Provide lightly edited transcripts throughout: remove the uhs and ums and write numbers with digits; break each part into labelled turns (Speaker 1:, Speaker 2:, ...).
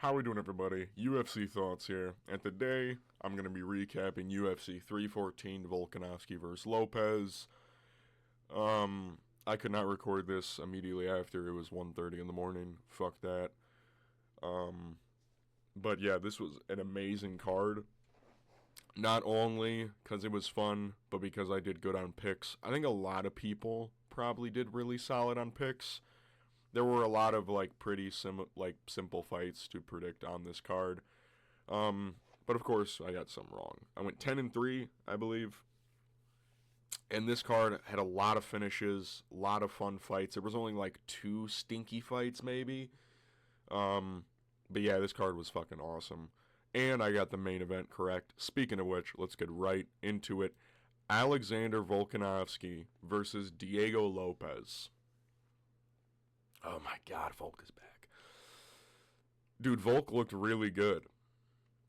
Speaker 1: How we doing, everybody? UFC Thoughts here. And today, I'm going to be recapping UFC 314 Volkanovski versus Lopez. I could not record this immediately after. It was 1:30 in the morning. Fuck that. But yeah, this was an amazing card. Not only because it was fun, but because I did good on picks. I think a lot of people probably did really solid on picks. There were a lot of pretty simple fights to predict on this card. But of course I got some wrong. I went 10-3, I believe. And this card had a lot of finishes, a lot of fun fights. There was only two stinky fights maybe. But yeah, this card was fucking awesome. And I got the main event correct. Speaking of which, let's get right into it. Alexander Volkanovski versus Diego Lopez. Oh my god, Volk is back. Dude, Volk looked really good.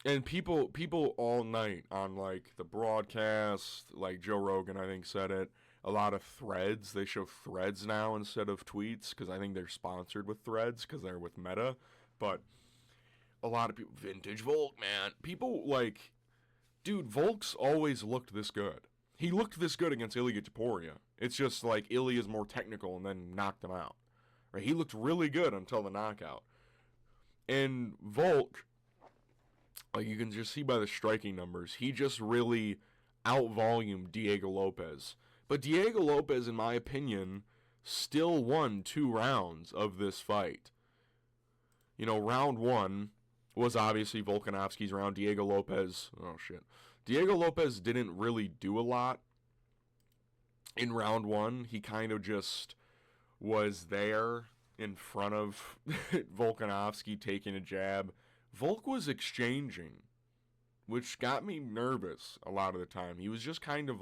Speaker 1: And people all night on the broadcast, Joe Rogan I think said it, a lot of threads. They show threads now instead of tweets because I think they're sponsored with threads because they're with Meta. But a lot of people, vintage Volk, man. People dude, Volk's always looked this good. He looked this good against Ilia Topuria. It's just Ilia is more technical and then knocked him out. Right? He looked really good until the knockout. And Volk, you can just see by the striking numbers, he just really out-volumed Diego Lopez. But Diego Lopez, in my opinion, still won 2 rounds of this fight. You know, round 1 was obviously Volkanovski's round. Diego Lopez didn't really do a lot in round 1. He kind of just was there in front of Volkanovski taking a jab. Volk was exchanging, which got me nervous a lot of the time. He was just kind of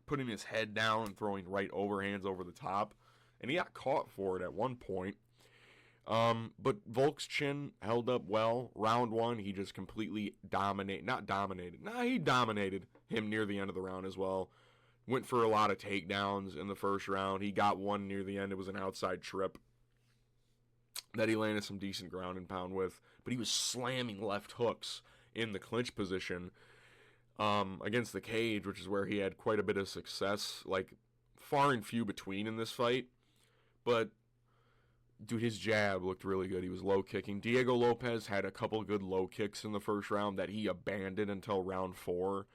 Speaker 1: putting his head down and throwing right overhands over the top, and he got caught for it at one point. But Volk's chin held up well. Round 1, he just completely he dominated him near the end of the round as well. Went for a lot of takedowns in the first round. He got one near the end. It was an outside trip that he landed some decent ground and pound with. But he was slamming left hooks in the clinch position against the cage, which is where he had quite a bit of success. Far and few between in this fight. But, dude, his jab looked really good. He was low kicking. Diego Lopez had a couple good low kicks in the first round that he abandoned until round 4.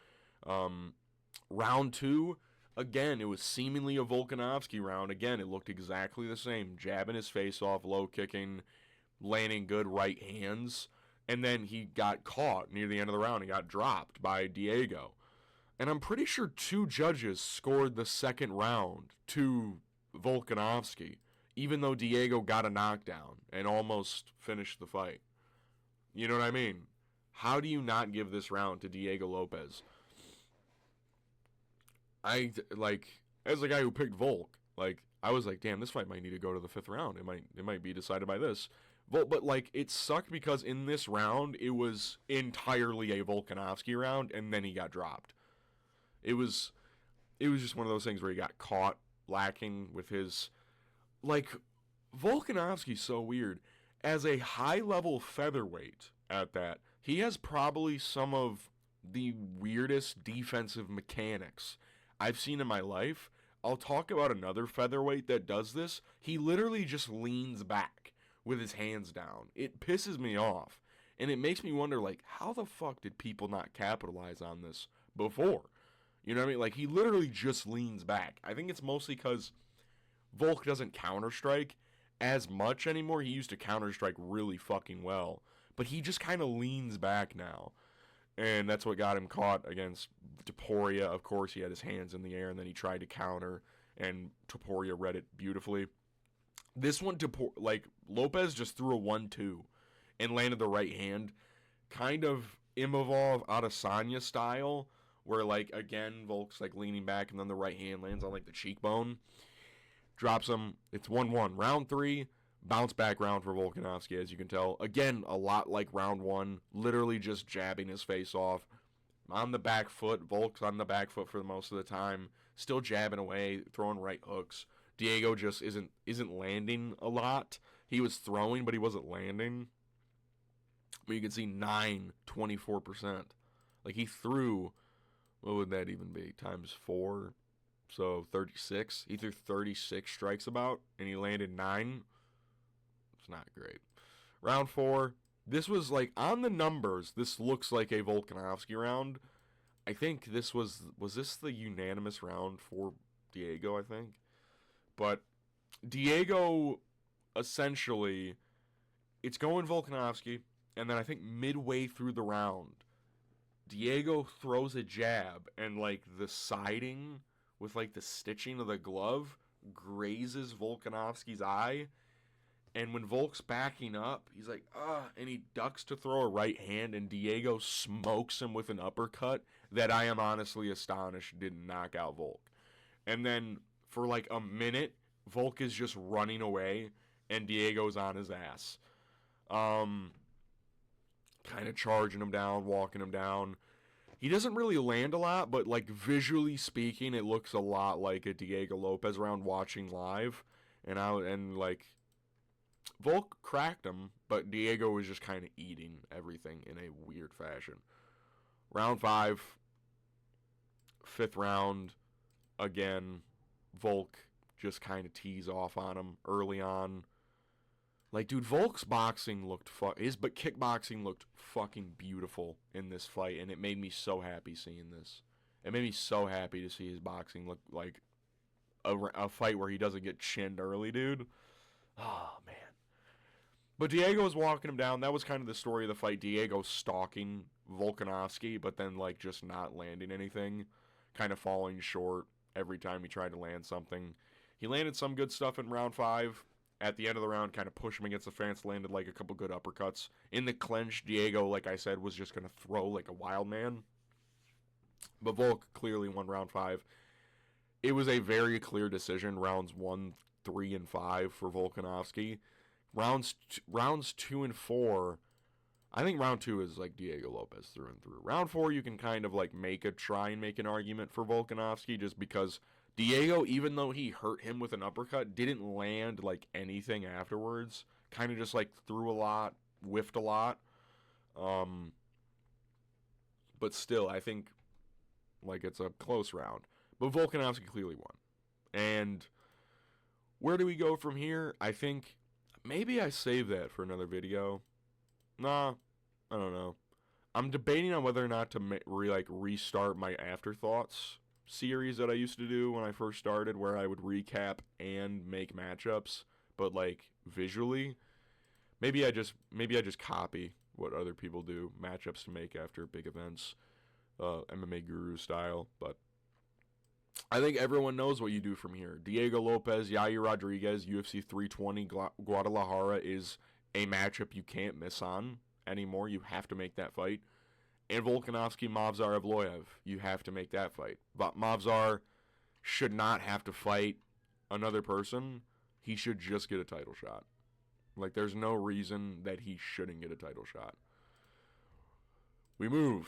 Speaker 1: Round 2, again, it was seemingly a Volkanovski round. Again, it looked exactly the same. Jabbing his face off, low kicking, landing good right hands. And then he got caught near the end of the round. He got dropped by Diego. And I'm pretty sure 2 judges scored the second round to Volkanovski, even though Diego got a knockdown and almost finished the fight. You know what I mean? How do you not give this round to Diego Lopez? As a guy who picked Volk, I was damn, this fight might need to go to the 5th round. It might be decided by this. But it sucked because in this round, it was entirely a Volkanovski round, and then he got dropped. It was just one of those things where he got caught lacking with his, Volkanovski's so weird. As a high-level featherweight at that, he has probably some of the weirdest defensive mechanics I've seen in my life. I'll talk about another featherweight that does this. He literally just leans back with his hands down. It pisses me off. And it makes me wonder, how the fuck did people not capitalize on this before? You know what I mean? He literally just leans back. I think it's mostly because Volk doesn't counter-strike as much anymore. He used to counter-strike really fucking well. But he just kind of leans back now. And that's what got him caught against Topuria. Of course, he had his hands in the air, and then he tried to counter, and Topuria read it beautifully. This one, Lopez just threw a 1-2 and landed the right hand. Kind of Imavov Adesanya style, where, again, Volk's, leaning back, and then the right hand lands on, the cheekbone. Drops him. It's 1-1. Round 3. Bounce back round for Volkanovski, as you can tell. Again, a lot like round 1. Literally just jabbing his face off. On the back foot. Volk's on the back foot for most of the time. Still jabbing away, throwing right hooks. Diego just isn't landing a lot. He was throwing, but he wasn't landing. I mean, you can see 24%. Like, he threw, what would that even be, times 4? So 36. He threw 36 strikes about, and he landed 9. It's not great. Round 4. This was like, on the numbers, this looks like a Volkanovski round. I think this was this the unanimous round for Diego, I think? But Diego, essentially, it's going Volkanovski, and then I think midway through the round, Diego throws a jab, and like the siding with like the stitching of the glove grazes Volkanovski's eye. And when Volk's backing up, he's like, and he ducks to throw a right hand, and Diego smokes him with an uppercut that I am honestly astonished didn't knock out Volk. And then for like a minute, Volk is just running away, and Diego's on his ass. Kind of charging him down, walking him down. He doesn't really land a lot, but like visually speaking, it looks a lot like a Diego Lopez round watching live. And like Volk cracked him, but Diego was just kind of eating everything in a weird fashion. Round 5, 5th round, again, Volk just kind of tees off on him early on. Like, dude, Volk's boxing looked but kickboxing looked fucking beautiful in this fight, and it made me so happy seeing this. It made me so happy to see his boxing look like a fight where he doesn't get chinned early, dude. Oh, man. But Diego was walking him down. That was kind of the story of the fight. Diego stalking Volkanovski, but then, like, just not landing anything. Kind of falling short every time he tried to land something. He landed some good stuff in round 5. At the end of the round, kind of pushed him against the fence, landed, like, a couple good uppercuts. In the clinch, Diego, like I said, was just going to throw like a wild man. But Volk clearly won round 5. It was a very clear decision, rounds 1, 3, and 5 for Volkanovski. Rounds 2 and 4, I think round 2 is like Diego Lopez through and through. Round 4, you can kind of like try and make an argument for Volkanovski, just because Diego, even though he hurt him with an uppercut, didn't land like anything afterwards. Kind of just like threw a lot, whiffed a lot. But still, I think like it's a close round. But Volkanovski clearly won. And where do we go from here? I think maybe I save that for another video. Nah, I don't know. I'm debating on whether or not to restart my afterthoughts series that I used to do when I first started, where I would recap and make matchups, but like visually. Maybe I just copy what other people do, matchups to make after big events, MMA Guru style. But I think everyone knows what you do from here. Diego Lopez, Yair Rodriguez, UFC 320 Guadalajara is a matchup you can't miss on anymore. You have to make that fight. And Volkanovski, Movsar Evloev, you have to make that fight. But Movsar should not have to fight another person. He should just get a title shot. Like, there's no reason that he shouldn't get a title shot. We move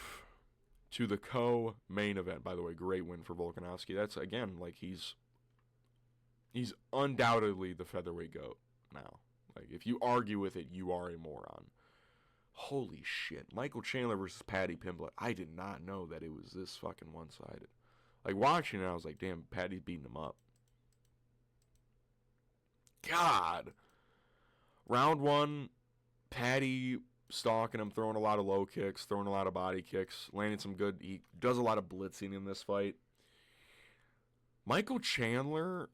Speaker 1: to the co-main event. By the way, great win for Volkanovski. That's, again, like, he's undoubtedly the featherweight GOAT now. Like, if you argue with it, you are a moron. Holy shit. Michael Chandler versus Paddy Pimblett. I did not know that it was this fucking one-sided. Like, watching it, I was like, damn, Paddy's beating him up. God. Round 1, Paddy stalking him, throwing a lot of low kicks, throwing a lot of body kicks, landing some good. He does a lot of blitzing in this fight. Michael Chandler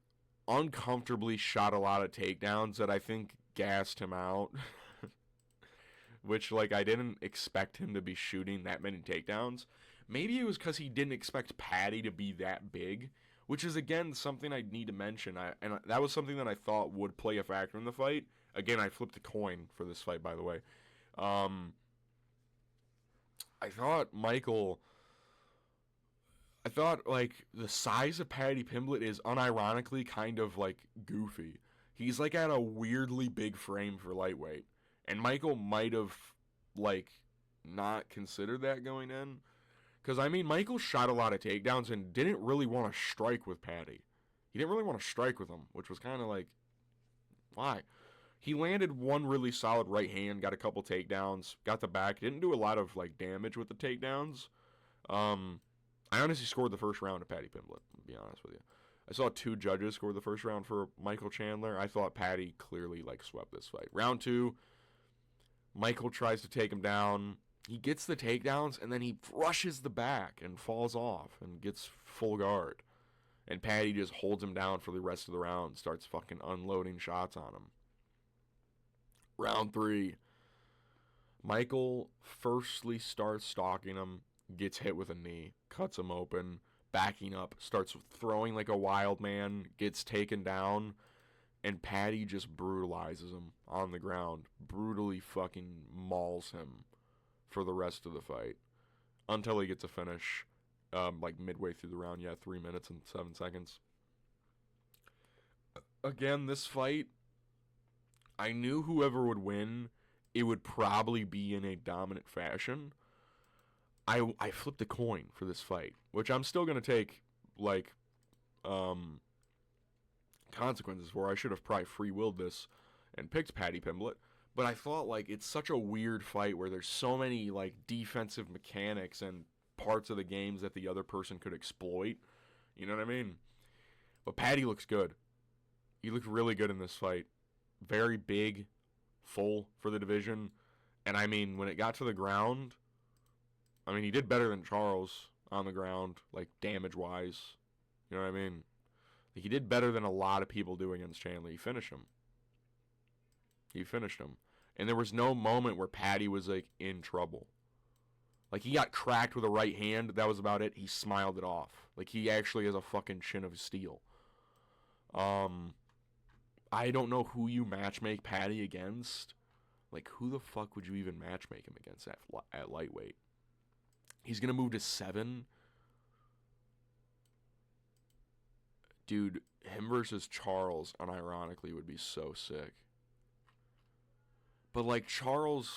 Speaker 1: uncomfortably shot a lot of takedowns that I think gassed him out. Which, like, I didn't expect him to be shooting that many takedowns. Maybe it was because he didn't expect Paddy to be that big, which is, again, something I need to mention. And that was something that I thought would play a factor in the fight. Again, I flipped a coin for this fight, by the way. I thought, like, the size of Paddy Pimblett is unironically kind of, like, goofy. He's, like, at a weirdly big frame for lightweight. And Michael might have, like, not considered that going in. Because, I mean, Michael shot a lot of takedowns and didn't really want to strike with Paddy. He didn't really want to strike with him, which was kind of like, why? He landed one really solid right hand, got a couple takedowns, got the back. Didn't do a lot of like damage with the takedowns. I honestly scored the first round of Paddy Pimblett, to be honest with you. I saw 2 judges score the first round for Michael Chandler. I thought Paddy clearly like swept this fight. Round 2, Michael tries to take him down. He gets the takedowns, and then he rushes the back and falls off and gets full guard. And Paddy just holds him down for the rest of the round, starts fucking unloading shots on him. Round 3, Michael firstly starts stalking him, gets hit with a knee, cuts him open, backing up, starts throwing like a wild man, gets taken down, and Paddy just brutalizes him on the ground, brutally fucking mauls him for the rest of the fight until he gets a finish, like midway through the round. 3 minutes and 7 seconds. Again, this fight, I knew whoever would win, it would probably be in a dominant fashion. I flipped a coin for this fight, which I'm still going to take, like, consequences for. I should have probably free-willed this and picked Paddy Pimblett, but I thought, like, it's such a weird fight where there's so many, like, defensive mechanics and parts of the games that the other person could exploit. You know what I mean? But Paddy looks good. He looked really good in this fight. Very big, full for the division. And, I mean, when it got to the ground, I mean, he did better than Charles on the ground, like, damage-wise. You know what I mean? He did better than a lot of people do against Chandler. He finished him. And there was no moment where Paddy was, like, in trouble. Like, he got cracked with a right hand. That was about it. He smiled it off. Like, he actually has a fucking chin of steel. I don't know who you matchmake Paddy against. Like, who the fuck would you even matchmake him against at lightweight? He's going to move to 7. Dude, him versus Charles, unironically, would be so sick. But, like, Charles...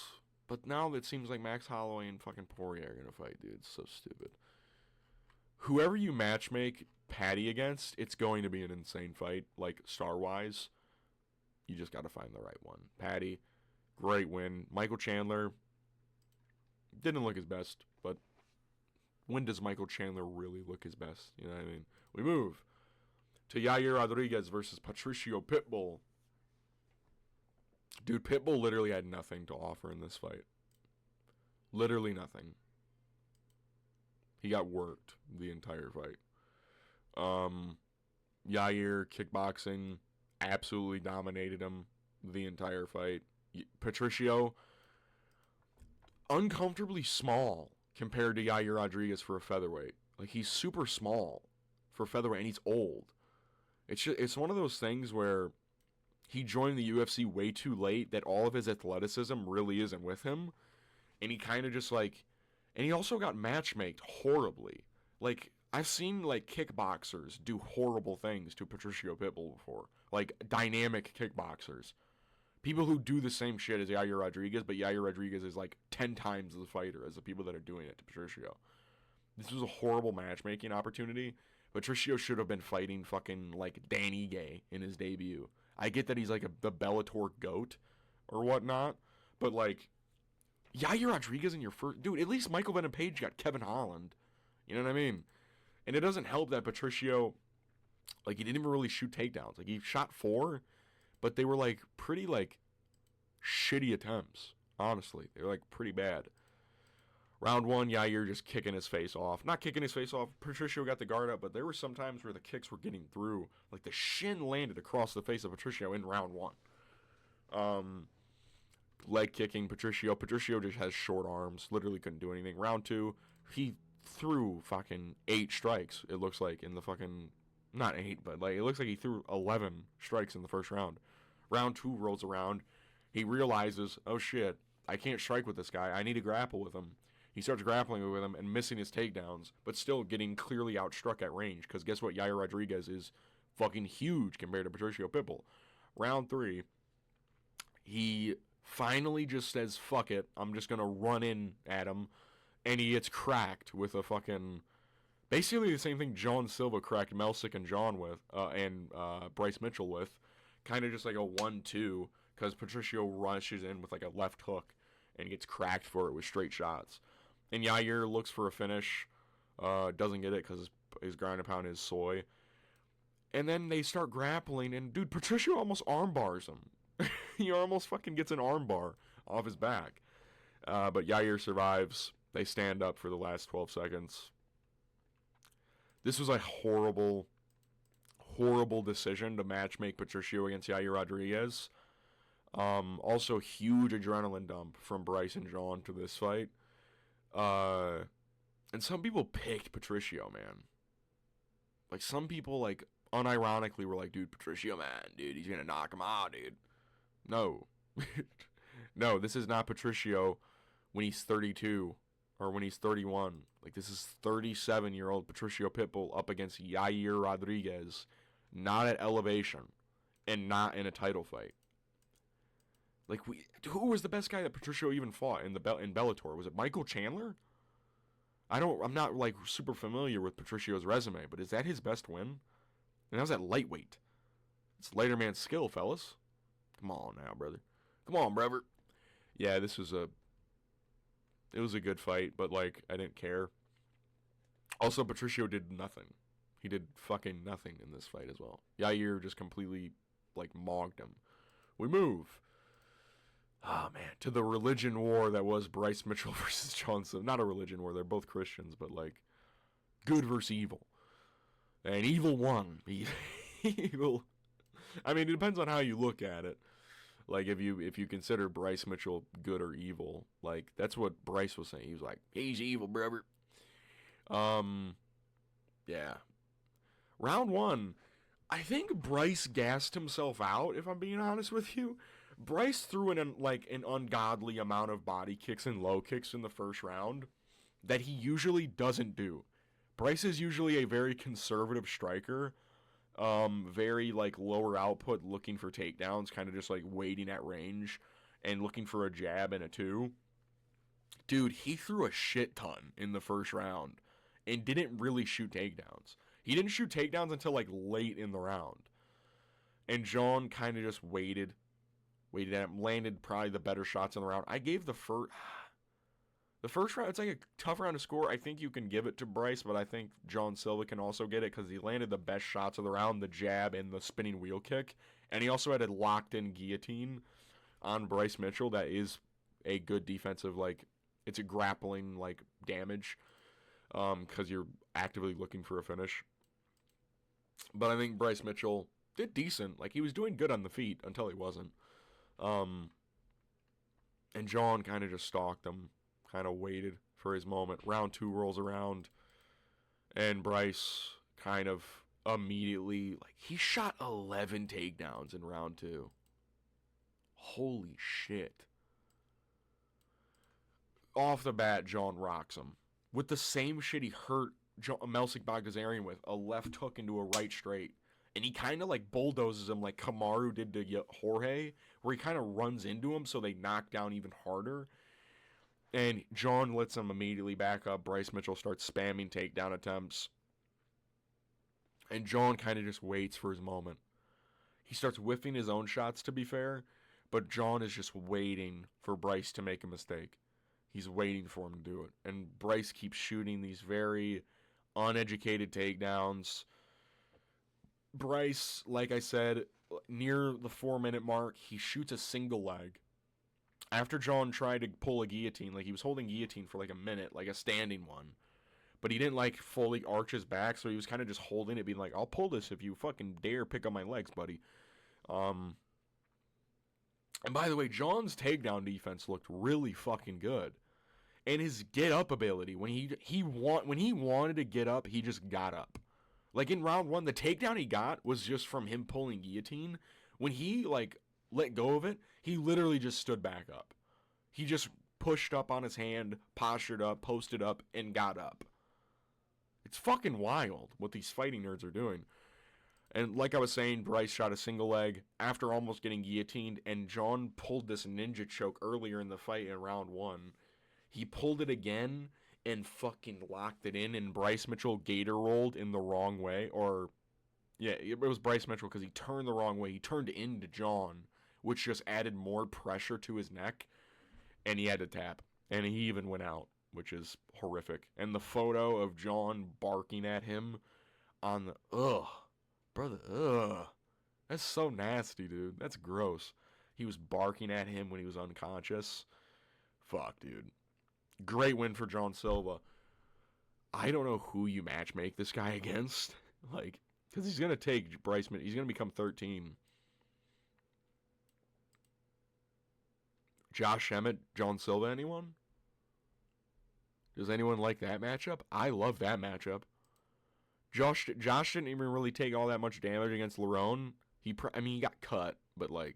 Speaker 1: But now it seems like Max Holloway and fucking Poirier are going to fight, dude. It's so stupid. Whoever you matchmake Paddy against, it's going to be an insane fight, like, star-wise. You just got to find the right one. Paddy, great win. Michael Chandler, didn't look his best, but when does Michael Chandler really look his best? You know what I mean? We move to Yair Rodriguez versus Patricio Pitbull. Dude, Pitbull literally had nothing to offer in this fight. Literally nothing. He got worked the entire fight. Yair, kickboxing, absolutely dominated him the entire fight. Patricio, uncomfortably small compared to Yair Rodriguez for a featherweight. Like, he's super small for a featherweight, and he's old. It's one of those things where he joined the UFC way too late that all of his athleticism really isn't with him. And he kind of just, like... And he also got matchmaked horribly. Like, I've seen, like, kickboxers do horrible things to Patricio Pitbull before. Like, dynamic kickboxers. People who do the same shit as Yair Rodriguez, but Yair Rodriguez is, like, 10 times the fighter as the people that are doing it to Patricio. This was a horrible matchmaking opportunity. Patricio should have been fighting fucking, like, Danny Gay in his debut. I get that he's, like, the Bellator GOAT or whatnot, but, like, Yair Rodriguez in your first... Dude, at least Michael Venom Page got Kevin Holland. You know what I mean? And it doesn't help that Patricio, like, he didn't even really shoot takedowns. Like, he shot 4, but they were, like, pretty, like, shitty attempts, honestly. They were, like, pretty bad. Round 1, Yair just kicking his face off. Not kicking his face off. Patricio got the guard up, but there were some times where the kicks were getting through. Like, the shin landed across the face of Patricio in round 1. Leg kicking Patricio. Patricio just has short arms. Literally couldn't do anything. Round 2, he threw fucking 8 strikes, it looks like, in the fucking... Not 8, but, like, it looks like he threw 11 strikes in the first round. Round 2 rolls around. He realizes, oh shit, I can't strike with this guy. I need to grapple with him. He starts grappling with him and missing his takedowns, but still getting clearly outstruck at range, because guess what? Yair Rodriguez is fucking huge compared to Patricio Pitbull. Round 3, he finally just says, fuck it, I'm just going to run in at him, and he gets cracked with a fucking... Basically the same thing John Silva cracked Melsick and John with, and Bryce Mitchell with. Kind of just like a 1-2. because Patricio rushes in with like a left hook and gets cracked for it with straight shots. And Yair looks for a finish, doesn't get it because his ground and pound is soy. And then they start grappling, and dude, Patricio almost armbars him. He almost fucking gets an armbar off his back. But Yair survives. They stand up for the last 12 seconds. This was a horrible, horrible decision to matchmake Patricio against Yair Rodriguez. Also, huge adrenaline dump from Bryce and John to this fight. And some people picked Patricio, man. Like, some people, like, unironically were like, dude, Patricio, man, dude, he's gonna knock him out, dude. No. No, this is not Patricio when he's 32 or when he's 31. Like, this is 37-year-old Patricio Pitbull up against Yair Rodriguez, not at elevation and not in a title fight. Like, who was the best guy that Patricio even fought in Bellator? Was it Michael Chandler? I'm not, like, super familiar with Patricio's resume, but is that his best win? And how's that lightweight? It's lighter man's skill, fellas. Come on now, brother. Come on, brother. Yeah, it was a good fight, but, like, I didn't care. Also, Patricio did nothing. He did fucking nothing in this fight as well. Yair just completely, like, mogged him. We move. Oh, man. To the religion war that was Bryce Mitchell versus John Silva. Not a religion war. They're both Christians, but, like, good versus evil. And evil won. Evil. I mean, it depends on how you look at it. Like, if you consider Bryce Mitchell good or evil, like, that's what Bryce was saying. He was like, he's evil, brother. Yeah. Round one, I think Bryce gassed himself out, if I'm being honest with you. Bryce threw in, an ungodly amount of body kicks and low kicks in the first round that he usually doesn't do. Bryce is usually a very conservative striker, very, like, lower output, looking for takedowns, kind of just, like, waiting at range and looking for a jab and a two. Dude, he threw a shit ton in the first round and didn't really shoot takedowns. He didn't shoot takedowns until, like, late in the round. And John kind of just waited at him, landed probably the better shots in the round. I gave the first round, it's like a tough round to score. I think you can give it to Bryce, but I think John Silva can also get it because he landed the best shots of the round, the jab and the spinning wheel kick. And he also had a locked-in guillotine on Bryce Mitchell that is a good defensive, like, it's a grappling, like, damage because you're actively looking for a finish. But I think Bryce Mitchell did decent. Like, he was doing good on the feet until he wasn't. And John kind of just stalked him, kind of waited for his moment. Round two rolls around, and Bryce kind of immediately, like, he shot 11 takedowns in round two. Holy shit. Off the bat, John rocks him. With the same shit he hurt Melsik Bagdasaryan with, a left hook into a right straight. And he kind of, like, bulldozes him like Kamaru did to Jorge, where he kind of runs into him so they knock down even harder. And John lets him immediately back up. Bryce Mitchell starts spamming takedown attempts. And John kind of just waits for his moment. He starts whiffing his own shots, to be fair, but John is just waiting for Bryce to make a mistake. He's waiting for him to do it. And Bryce keeps shooting these very uneducated takedowns. Bryce, like I said, near the 4-minute mark, he shoots a single leg. After John tried to pull a guillotine, like, he was holding guillotine for like a minute, like a standing one. But he didn't, like, fully arch his back, so he was kind of just holding it, being like, I'll pull this if you fucking dare pick up my legs, buddy. And by the way, John's takedown defense looked really fucking good. And his get-up ability, when he wanted to get up, he just got up. Like, in round one, the takedown he got was just from him pulling guillotine. When he, like, let go of it, he literally just stood back up. He just pushed up on his hand, postured up, posted up, and got up. It's fucking wild what these fighting nerds are doing. And like I was saying, Bryce shot a single leg after almost getting guillotined, and John pulled this ninja choke earlier in the fight in round one. He pulled it again and fucking locked it in, and Bryce Mitchell gator rolled in the wrong way. Or, yeah, it was Bryce Mitchell because he turned the wrong way. He turned into John, which just added more pressure to his neck, and he had to tap. And he even went out, which is horrific. And the photo of John barking at him on the, brother, that's so nasty, dude. That's gross. He was barking at him when he was unconscious. Fuck, dude. Great win for John Silva. I don't know who you match make this guy against. Like, because he's going to take Bryce. He's going to become 13. Josh Emmett, John Silva, anyone? Does anyone like that matchup? I love that matchup. Josh didn't even really take all that much damage against Lerone. He got cut, but, like,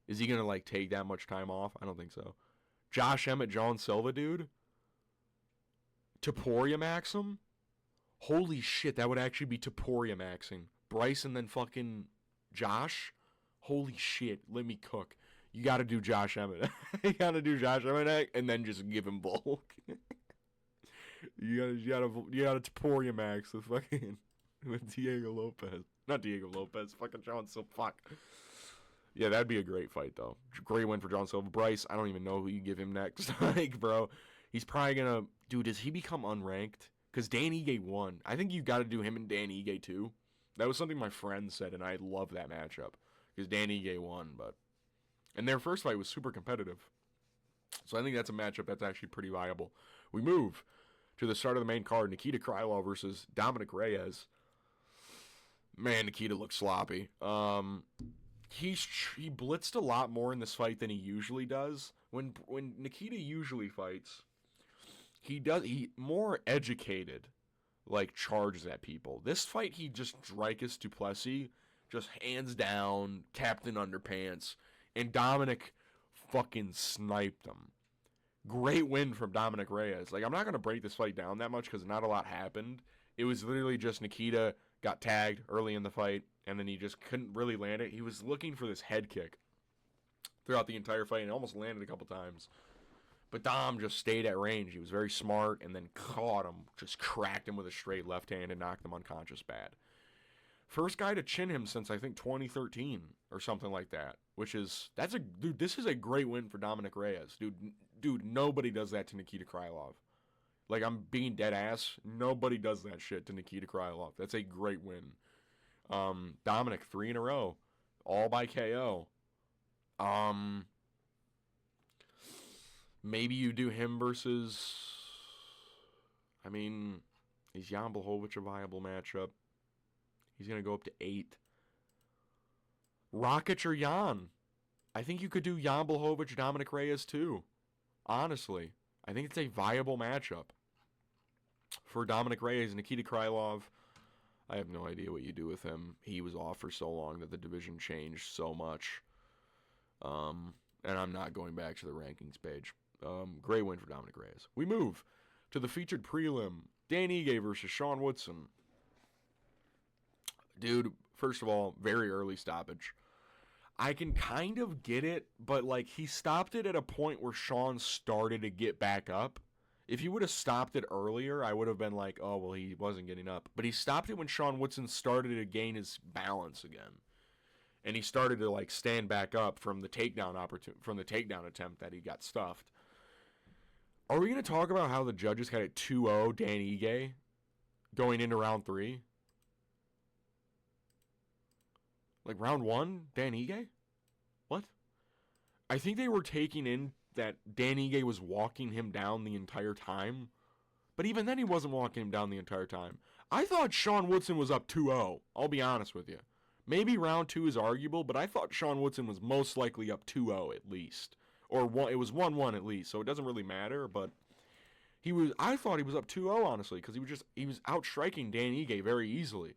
Speaker 1: is he going to, like, take that much time off? I don't think so. Josh Emmett, John Silva, dude. Taporia Maxim? Holy shit, that would actually be Taporia Maxing. Bryce and then fucking Josh? Holy shit, let me cook. You gotta do Josh Emmett. You gotta do Josh Emmett and then just give him Volk. you gotta Taporia Max with fucking with Diego Lopez. Not Diego Lopez, fucking John Silva. Fuck. Yeah, that'd be a great fight though. Great win for John Silva. Bryce, I don't even know who you give him next. Like, bro, he's probably gonna. Dude, does he become unranked? Because Dan Ige won. I think you got to do him and Dan Ige too. That was something my friend said, and I love that matchup because Dan Ige won. And their first fight was super competitive, so I think that's a matchup that's actually pretty viable. We move to the start of the main card: Nikita Krylov versus Dominic Reyes. Man, Nikita looks sloppy. He blitzed a lot more in this fight than he usually does. When Nikita usually fights, he more educated, like, charges at people. This fight, he just Dricus Duplessis, just hands down, Captain Underpants, and Dominic fucking sniped him. Great win from Dominic Reyes. Like, I'm not going to break this fight down that much because not a lot happened. It was literally just Nikita got tagged early in the fight, and then he just couldn't really land it. He was looking for this head kick throughout the entire fight, and almost landed a couple times. But Dom just stayed at range. He was very smart, and then caught him, just cracked him with a straight left hand and knocked him unconscious bad. First guy to chin him since, I think, 2013 or something like that. Dude, this is a great win for Dominic Reyes. Dude, nobody does that to Nikita Krylov. Like, I'm being dead ass. Nobody does that shit to Nikita Krylov. That's a great win. Dominic, 3 in a row. All by KO. Maybe you do him versus... I mean, is Jan Blachowicz a viable matchup? He's going to go up to 8. Rakic or Jan? I think you could do Jan Blachowicz, Dominic Reyes too. Honestly. I think it's a viable matchup. For Dominic Reyes, Nikita Krylov, I have no idea what you do with him. He was off for so long that the division changed so much. And I'm not going back to the rankings page. Great win for Dominic Reyes. We move to the featured prelim. Dan Ige versus Sean Woodson. Dude, first of all, very early stoppage. I can kind of get it, but, like, he stopped it at a point where Sean started to get back up. If he would have stopped it earlier, I would have been like, oh, well, he wasn't getting up. But he stopped it when Sean Woodson started to gain his balance again. And he started to, like, stand back up from the takedown attempt that he got stuffed. Are we going to talk about how the judges had it 2-0 Dan Ige going into round 3? Like, round 1, Dan Ige? What? I think they were taking in that Dan Ige was walking him down the entire time. But even then, he wasn't walking him down the entire time. I thought Sean Woodson was up 2-0. I'll be honest with you. Maybe round 2 is arguable, but I thought Sean Woodson was most likely up 2-0 at least. Or it was 1-1 at least, so it doesn't really matter, but I thought he was up 2-0, honestly, because he was outstriking Dan Ige very easily.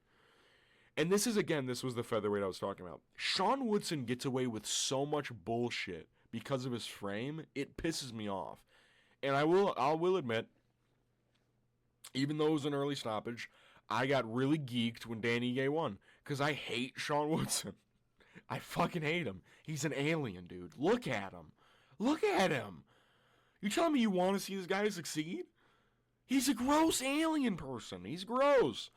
Speaker 1: And this was the featherweight I was talking about. Sean Woodson gets away with so much bullshit because of his frame, it pisses me off. And I will admit, even though it was an early stoppage, I got really geeked when Dan Ige won. Because I hate Sean Woodson. I fucking hate him. He's an alien, dude. Look at him. Look at him. You telling me you want to see this guy succeed? He's a gross alien person. He's gross.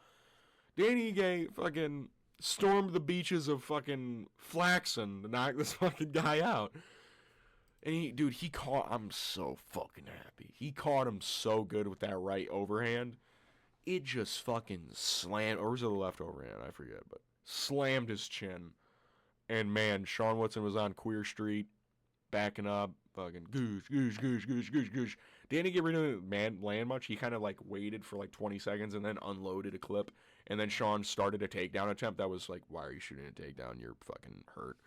Speaker 1: Dan Ige, fucking... stormed the beaches of fucking Flaxen to knock this fucking guy out. And he caught, I'm so fucking happy. He caught him so good with that right overhand. It just fucking slammed, or was it the left overhand? I forget, but slammed his chin. And man, Sean Woodson was on Queer Street, backing up, fucking goosh. Danny Gay didn't land much. He kind of like waited for like 20 seconds and then unloaded a clip. And then Sean started a takedown attempt. That was like, why are you shooting a takedown? You're fucking hurt.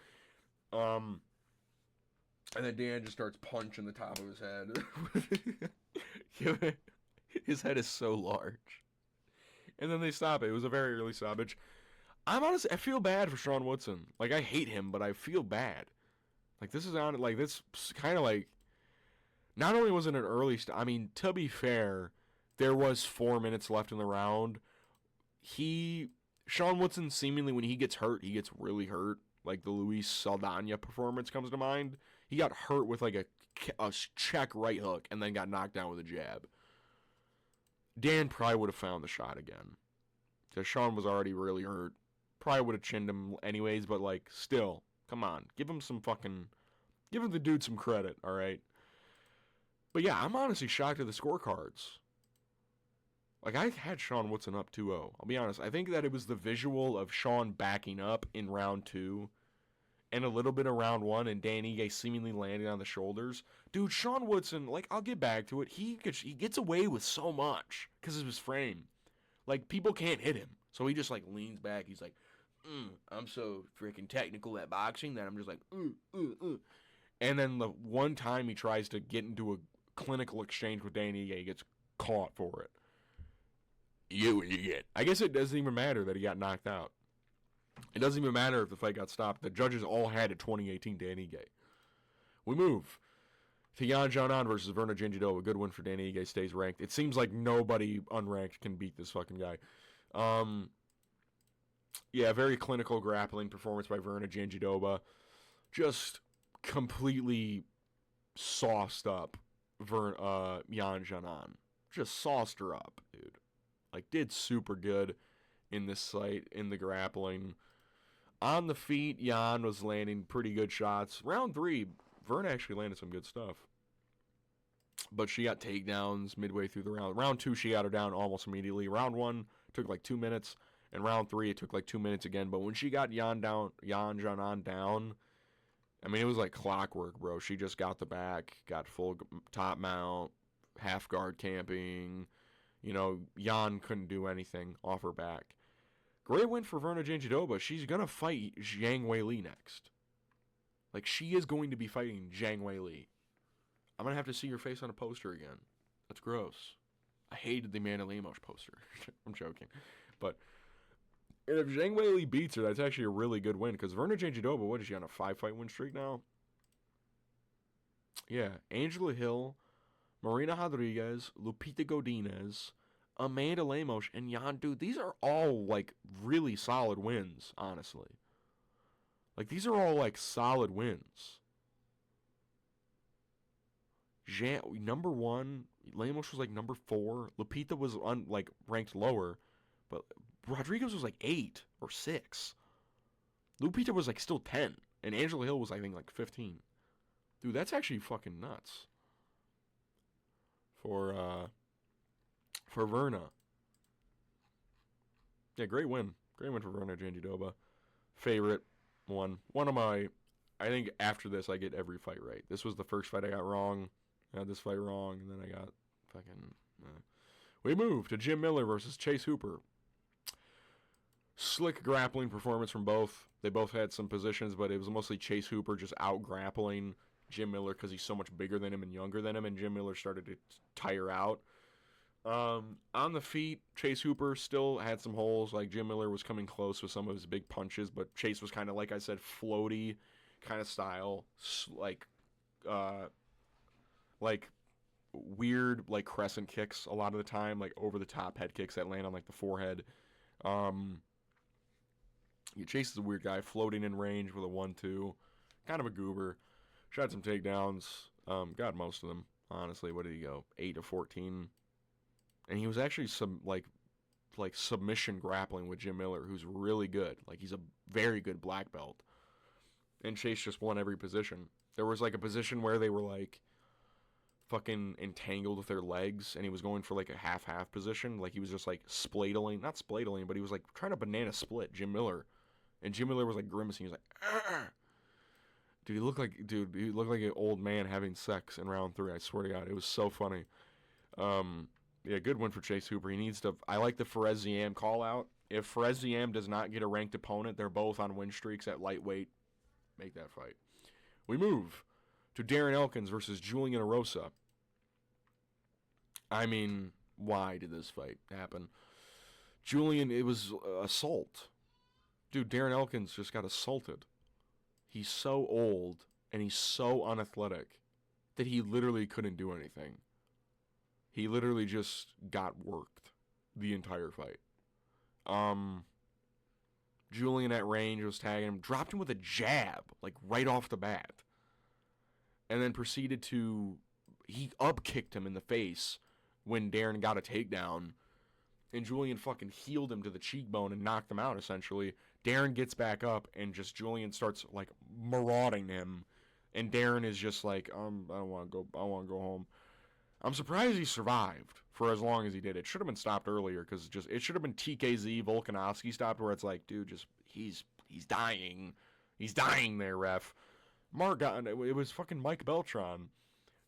Speaker 1: And then Dan just starts punching the top of his head. His head is so large. And then they stop it. It was a very early stoppage. I feel bad for Sean Woodson. Like, I hate him, but I feel bad. Like, this kind of like, not only was it an early I mean, to be fair, there was 4 minutes left in the round. Sean Woodson, seemingly, when he gets hurt, he gets really hurt. Like, the Luis Saldana performance comes to mind. He got hurt with, like, a check right hook and then got knocked down with a jab. Dan probably would have found the shot again. Because Sean was already really hurt. Probably would have chinned him anyways, but, like, still, come on. Give him the dude some credit, all right? But, yeah, I'm honestly shocked at the scorecards. Like, I had Sean Woodson up 2-0. I'll be honest. I think that it was the visual of Sean backing up in round 2 and a little bit of round 1 and Dan Ige seemingly landing on the shoulders. Dude, Sean Woodson, like, I'll get back to it. He gets away with so much because of his frame. Like, people can't hit him. So he just, like, leans back. He's like, I'm so freaking technical at boxing that I'm just like, And then the one time he tries to get into a clinical exchange with Dan Ige, he gets caught for it. You get. I guess it doesn't even matter that he got knocked out. It doesn't even matter if the fight got stopped. The judges all had a 2018 Danny Ige. We move to Yan Xiaonan versus Verna Jandiroba. A good win for Danny Ige. Stays ranked. It seems like nobody unranked can beat this fucking guy. Yeah, very clinical grappling performance by Verna Jandiroba. Just completely sauced up Yan Xiaonan. Just sauced her up, dude. Like, did super good in this fight, in the grappling. On the feet, Yan was landing pretty good shots. Round 3, Verna actually landed some good stuff. But she got takedowns midway through the round. Round 2, she got her down almost immediately. Round 1 took like 2 minutes. And round 3, it took like 2 minutes again. But when she got Yan Xiaonan down, I mean, it was like clockwork, bro. She just got the back, got full top mount, half guard camping. You know, Yan couldn't do anything off her back. Great win for Verna Jandiroba. She's going to fight Zhang Weili next. Like, she is going to be fighting Zhang Weili. I'm going to have to see your face on a poster again. That's gross. I hated the Amanda Lemos poster. I'm joking. But if Zhang Weili beats her, that's actually a really good win. Because Verna Jandiroba, what is she on, a 5-fight win streak now? Yeah, Angela Hill, Marina Rodriguez, Lupita Godinez, Amanda Lemos, and Yan. Dude, these are all, like, really solid wins, honestly. Like, these are all, like, solid wins. Number 1, Lemos was, like, number 4. Lupita was, ranked lower. But Rodriguez was, like, 8 or 6. Lupita was, like, still 10. And Angela Hill was, I think, like, 15. Dude, that's actually fucking nuts. For Verna. Yeah, great win. Great win for Verna Jandiroba. Favorite one. One of my, I think after this I get every fight right. This was the first fight I got wrong. I had this fight wrong, and then I got fucking... We move to Jim Miller versus Chase Hooper. Slick grappling performance from both. They both had some positions, but it was mostly Chase Hooper just out-grappling Jim Miller because he's so much bigger than him and younger than him, and Jim Miller started to tire out. On the feet, Chase Hooper still had some holes. Like, Jim Miller was coming close with some of his big punches, but Chase was kind of, like I said, floaty kind of style. Like weird, like, crescent kicks a lot of the time, like over-the-top head kicks that land on, like, the forehead. Chase is a weird guy, floating in range with a 1-2. Kind of a goober. Shot some takedowns. Got most of them, honestly. What did he go? 8 of 14. And he was actually like submission grappling with Jim Miller, who's really good. Like, he's a very good black belt. And Chase just won every position. There was like a position where they were like fucking entangled with their legs, and he was going for like a half-half position. Like, he was just like not spladling, but he was like trying to banana split Jim Miller. And Jim Miller was like grimacing. He was like, "Argh." He looked like an old man having sex in round 3. I swear to God, it was so funny. Yeah, good win for Chase Hooper. He needs to. I like the Fares Ziam call out. If Fares Ziam does not get a ranked opponent, they're both on win streaks at lightweight. Make that fight. We move to Darren Elkins versus Julian Erosa. I mean, why did this fight happen? Julian, it was assault. Dude, Darren Elkins just got assaulted. He's so old and he's so unathletic that he literally couldn't do anything. He literally just got worked the entire fight. Julian at range was tagging him, dropped him with a jab, like right off the bat. And then proceeded to, he up-kicked him in the face when Darren got a takedown. And Julian fucking healed him to the cheekbone and knocked him out, essentially. Darren gets back up and just Julian starts, like, marauding him. And Darren is just like, I want to go home. I'm surprised he survived for as long as he did. It should have been stopped earlier, because it should have been TKZ Volkanovski stopped, where it's like, dude, just he's dying. He's dying there, ref. It was fucking Mike Beltran.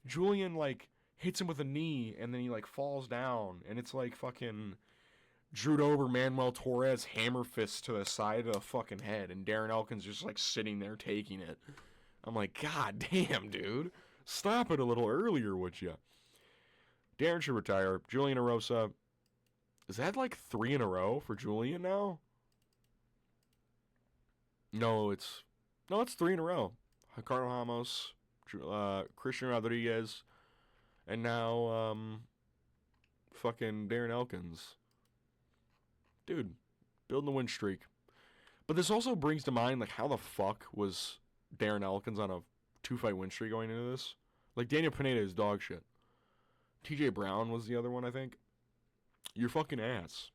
Speaker 1: Julian, like, hits him with a knee, and then he, like, falls down, and it's like fucking Drew Dober, Manuel Torres hammer fist to the side of the fucking head, and Darren Elkins just, like, sitting there taking it. I'm like, God damn, dude. Stop it a little earlier, would you? Darren should retire. Julian Erosa, is that like 3 in a row for Julian now? No, it's 3 in a row. Ricardo Ramos, Christian Rodriguez, and now fucking Darren Elkins. Dude, building the win streak. But this also brings to mind, like, how the fuck was Darren Elkins on a 2-fight win streak going into this? Like, Daniel Pineda is dog shit. TJ Brown was the other one, I think. You're fucking ass.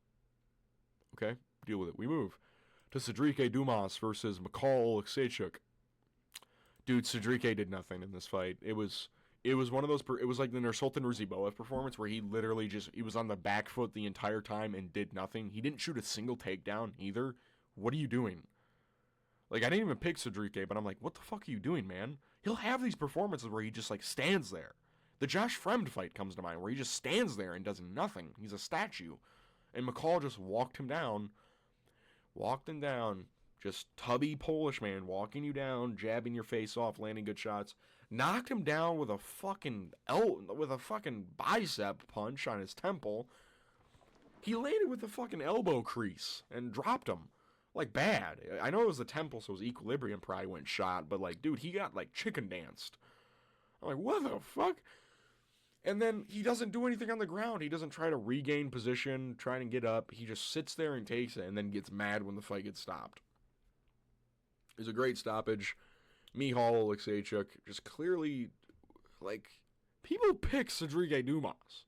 Speaker 1: Okay? Deal with it. We move to Cedric Dumas versus McCall Oleksiejczuk. Dude, Cedric did nothing in this fight. It was one of those, it was like the Nursultan Ruziboev performance where he literally he was on the back foot the entire time and did nothing. He didn't shoot a single takedown either. What are you doing? Like, I didn't even pick Cedric, but I'm like, what the fuck are you doing, man? He'll have these performances where he just, like, stands there. The Josh Fremd fight comes to mind, where he just stands there and does nothing. He's a statue. And McCall just walked him down. Just tubby Polish man walking you down, jabbing your face off, landing good shots. Knocked him down with a fucking bicep punch on his temple. He landed with the fucking elbow crease and dropped him. Like, bad. I know it was the temple, so his equilibrium probably went shot, but, like, dude, he got, like, chicken danced. I'm like, what the fuck? And then he doesn't do anything on the ground. He doesn't try to regain position, try and get up. He just sits there and takes it, and then gets mad when the fight gets stopped. It was a great stoppage. Michal Oleksiejczuk just clearly, like, people pick Cedric Dumas.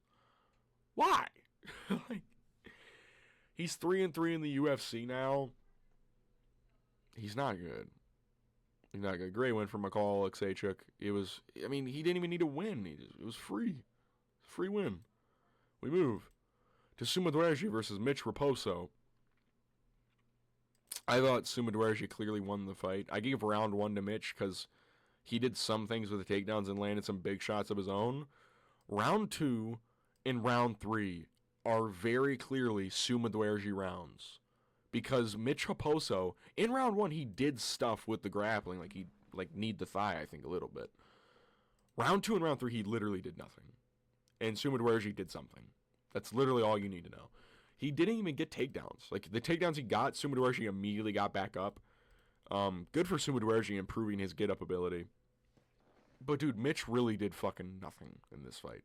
Speaker 1: Why? Like, he's 3-3 in the UFC now. He's not good. He's not good. Great win for Michal Oleksiejczuk. He didn't even need to win. It was free. Free win. We move to Suma Dwergi versus Mitch Raposo. I thought Suma Dwergi clearly won the fight. I gave round 1 to Mitch because he did some things with the takedowns and landed some big shots of his own. Round 2 and round 3 are very clearly Suma Dwergi rounds. Because Mitch Raposo, in round 1, he did stuff with the grappling. Like, he kneed the thigh, I think, a little bit. Round 2 and round 3, he literally did nothing. And Suma Dwergi did something. That's literally all you need to know. He didn't even get takedowns. Like, the takedowns he got, Suma Dwergi immediately got back up. Good for Suma Dwergi improving his get-up ability. But, dude, Mitch really did fucking nothing in this fight.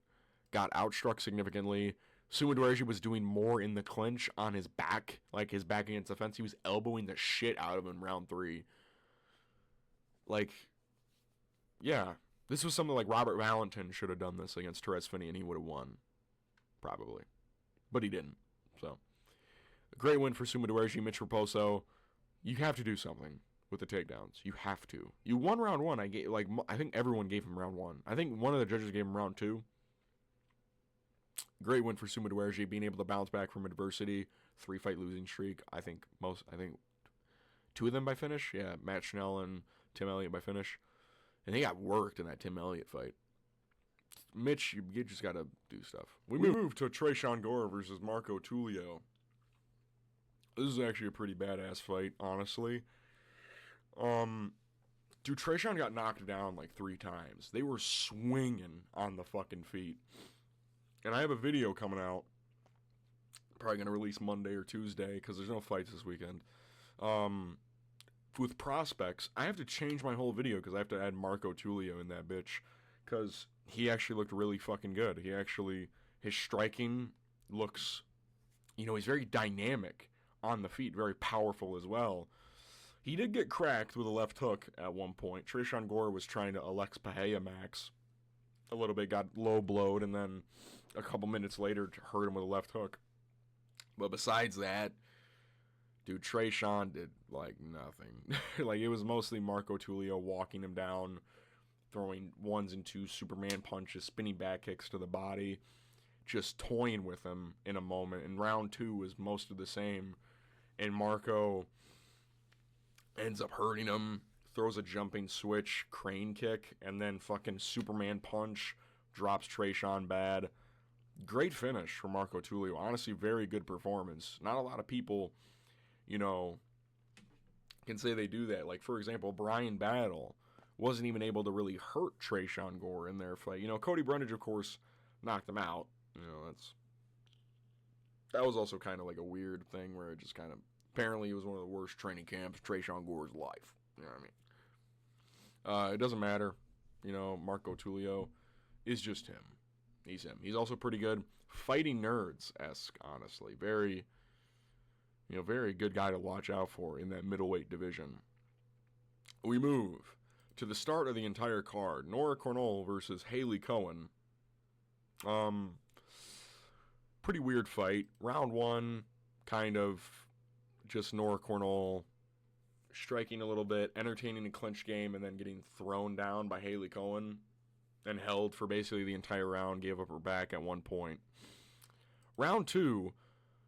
Speaker 1: Got outstruck significantly. Suma Dwergi was doing more in the clinch on his back, like his back against the fence. He was elbowing the shit out of him in round 3. Like, yeah, this was something like Robert Valentin should have done this against Torres Finney, and he would have won, probably. But he didn't, so. Great win for Sumaduerji, Mitch Raposo. You have to do something with the takedowns. You have to. You won round 1. I think everyone gave him round 1. I think one of the judges gave him round 2. Great win for Sumaduerji, being able to bounce back from adversity. 3-fight losing streak. I think 2 of them by finish. Yeah, Matt Schnell and Tim Elliott by finish. And they got worked in that Tim Elliott fight. Mitch, you just got to do stuff. We move to Tresean Gore versus Marco Tulio. This is actually a pretty badass fight, honestly. Dude, Tresean got knocked down like 3 times. They were swinging on the fucking feet. And I have a video coming out. Probably going to release Monday or Tuesday because there's no fights this weekend. With prospects, I have to change my whole video because I have to add Marco Tulio in that bitch. Because he actually looked really fucking good. His striking looks, he's very dynamic on the feet, very powerful as well. He did get cracked with a left hook at one point. Tresean Gore was trying to Alex Pahea Max a little bit, got low blowed, and then a couple minutes later hurt him with a left hook. But besides that, dude, Tresean did, nothing. It was mostly Marco Tulio walking him down, throwing 1s and 2s Superman punches, spinning back kicks to the body, just toying with him in a moment. And round 2 was most of the same. And Marco ends up hurting him, throws a jumping switch, crane kick, and then fucking Superman punch, drops Tresean bad. Great finish for Marco Tulio. Honestly, very good performance. Not a lot of people, can say they do that. Like, for example, Brian Battle wasn't even able to really hurt Tresean Gore in their fight. Cody Brundage, of course, knocked him out. That was also kind of like a weird thing where it just kind of, apparently it was one of the worst training camps of Tresean Gore's life. You know what I mean? It doesn't matter. Marco Tulio is just him. He's him. He's also pretty good. Fighting Nerds-esque, honestly. Very, very good guy to watch out for in that middleweight division. We move to the start of the entire card. Nora Cornell versus Haley Cohen. Pretty weird fight. Round 1, kind of just Nora Cornell striking a little bit, entertaining the clinch game, and then getting thrown down by Haley Cohen and held for basically the entire round, gave up her back at one point. Round 2,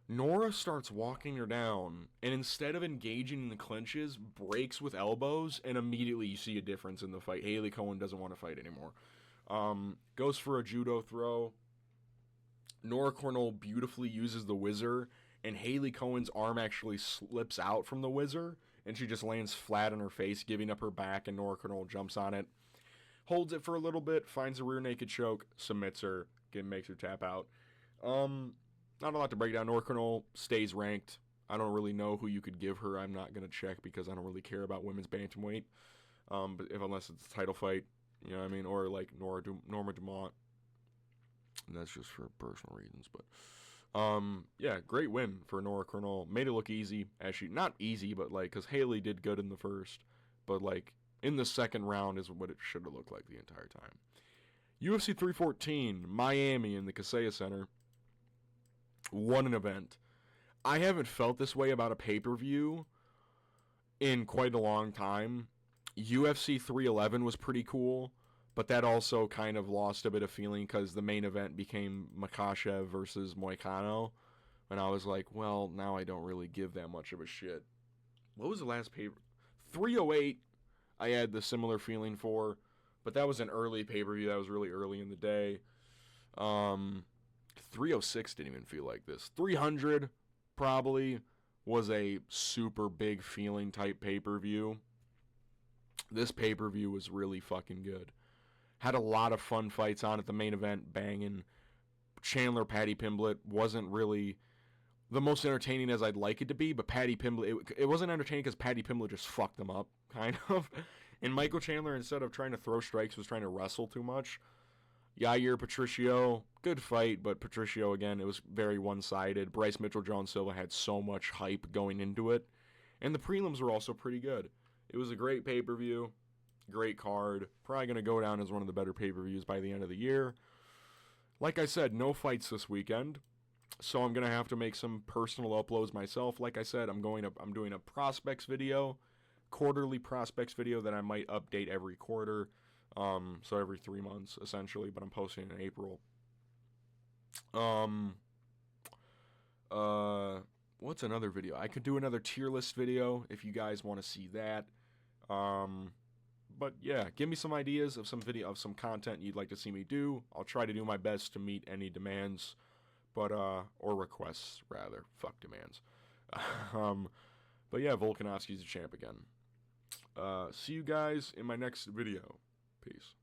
Speaker 1: Nora starts walking her down, and instead of engaging in the clinches, breaks with elbows, and immediately you see a difference in the fight. Haley Cohen doesn't want to fight anymore. Goes for a judo throw. Nora Cornell beautifully uses the whizzer, and Haley Cohen's arm actually slips out from the whizzer, and she just lands flat on her face, giving up her back, and Nora Cornell jumps on it. Holds it for a little bit, finds a rear naked choke, submits her, makes her tap out. Not a lot to break down. Nora Cornell stays ranked. I don't really know who you could give her. I'm not going to check because I don't really care about women's bantamweight. But unless it's a title fight, you know what I mean? Or like Norma Dumont. And that's just for personal reasons. But yeah, great win for Nora Cornell. Made it look easy. Actually, not easy, but because Haley did good in the first. But in the second round is what it should have looked like the entire time. UFC 314, Miami in the Kaseya Center. Won an event. I haven't felt this way about a pay-per-view in quite a long time. UFC 311 was pretty cool, but that also kind of lost a bit of feeling because the main event became Makhachev versus Moicano. And I was like, well, now I don't really give that much of a shit. What was the last pay-per-view? 308, I had the similar feeling for, but that was an early pay-per-view. That was really early in the day. 306 didn't even feel like this. 300 probably was a super big feeling type pay-per-view. This pay-per-view was really fucking good. Had a lot of fun fights on at the main event, banging. Chandler, Paddy Pimblett wasn't really the most entertaining as I'd like it to be, but Paddy Pimblett, it wasn't entertaining because Paddy Pimblett just fucked them up, kind of. And Michael Chandler, instead of trying to throw strikes, was trying to wrestle too much. Yair Patricio, good fight, but Patricio, again, it was very one-sided. Bryce Mitchell-Jones Silva had so much hype going into it. And the prelims were also pretty good. It was a great pay-per-view, great card. Probably going to go down as one of the better pay-per-views by the end of the year. Like I said, no fights this weekend. So I'm gonna have to make some personal uploads myself. Like I said, I'm doing a prospects video, quarterly prospects video that I might update every quarter. So every 3 months essentially, but I'm posting in April. Um, what's another video? I could do another tier list video if you guys want to see that. But yeah, give me some ideas of some content you'd like to see me do. I'll try to do my best to meet any demands, but or requests rather. Fuck demands. um, but yeah, Volkanovski's a champ again. See you guys in my next video. Peace.